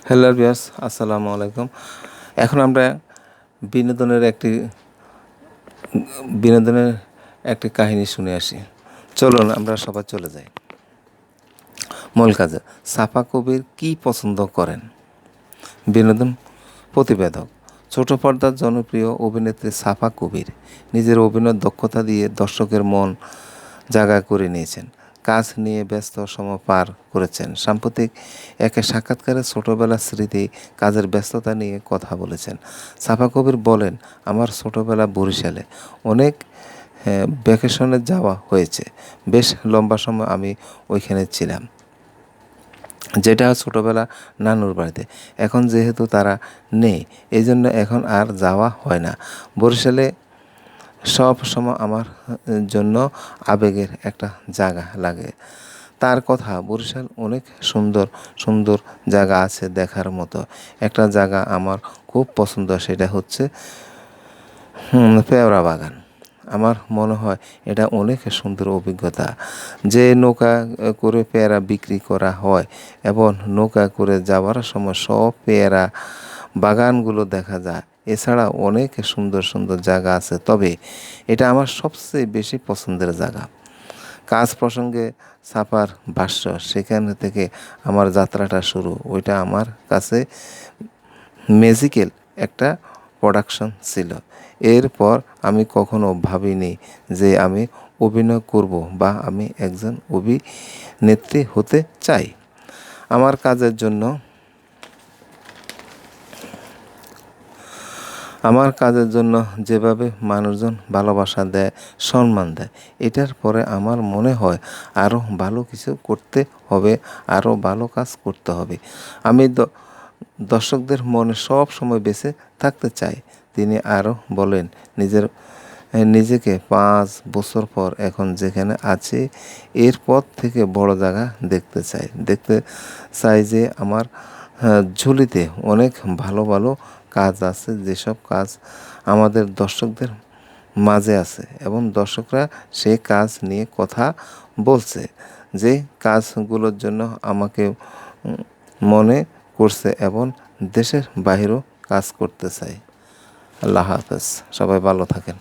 Hello viewers, আসসালামু আলাইকুম। এখন আমরা বিনোদনের একটি বিনোদনের একটি কাহিনী শুনে আসি। চলুন আমরা সবাই চলে যাই মূল কাজে। সাফা কবির কী পছন্দ করেন? বিনোদন প্রতিবেদক। ছোট পর্দার জনপ্রিয় অভিনেত্রী সাফা কবির নিজের অভিনয়ের দক্ষতা দিয়ে দর্শকের মন জায়গা করে নিয়েছেন। কাজ নিয়ে ব্যস্ত সময় পার করেছেন। সাম্প্রতিক এক সাক্ষাৎকারে ছোটবেলার স্মৃতি, কাজের ব্যস্ততা নিয়ে কথা বলেছেন। সাফা কবির বলেন, আমার ছোটবেলা বরিশালে অনেক ভ্যাকেশনে যাওয়া হয়েছে। বেশ লম্বা সময় আমি ওইখানে ছিলাম, যেটা ছোটোবেলা নানুর বাড়িতে। এখন যেহেতু তারা নেই, এই জন্য এখন আর যাওয়া হয় না। বরিশালে সব সময় আমার জন্য আবেগের একটা জায়গা লাগে। তার কথা, বরিশাল অনেক সুন্দর সুন্দর জায়গা আছে দেখার মতো। একটা জায়গা আমার খুব পছন্দ, সেটা হচ্ছে পেয়ারা বাগান। আমার মনে হয় এটা অনেক সুন্দর অভিজ্ঞতা। যে নৌকা করে পেয়ারা বিক্রি করা হয় এবং নৌকা করে যাওয়ার সময় সব পেয়ারা বাগানগুলো দেখা যায়। এছাড়া অনেক সুন্দর সুন্দর জায়গা আছে, তবে এটা আমার সবচেয়ে বেশি পছন্দের জায়গা। কাজ প্রসঙ্গে ছাপার ভাষ্য, সেখান থেকে আমার যাত্রাটা শুরু। ওইটা আমার কাছে ম্যাজিক্যাল একটা প্রোডাকশন ছিল। এরপর আমি কখনো ভাবিনি যে আমি অভিনয় করব বা আমি একজন অভিনেত্রী হতে চাই। আমার কাজের জন্য যেভাবে মানুষজন ভালোবাসা দেয়, সম্মান দেয়, এটার পরে আমার মনে হয় আরও ভালো কিছু করতে হবে, আরও ভালো কাজ করতে হবে। আমি দর্শকদের মনে সব সময় বেঁচে থাকতে চাই। তিনি আরও বলেন, নিজেকে 5 বছর পর এখন যেখানে আছি এর পর থেকে বড় জায়গা দেখতে চাই যে আমার ঝুলিতে অনেক ভালো ভালো কাজ আছে, যেসব কাজ আমাদের দর্শকদের মাঝে আছে এবং দর্শকরা সেই কাজ নিয়ে কথা বলছে, যে কাজগুলোর জন্য আমাকে মনে করছে এবং দেশের বাইরেও কাজ করতে চাই। আল্লাহ হাফেজ, সবাই ভালো থাকেন।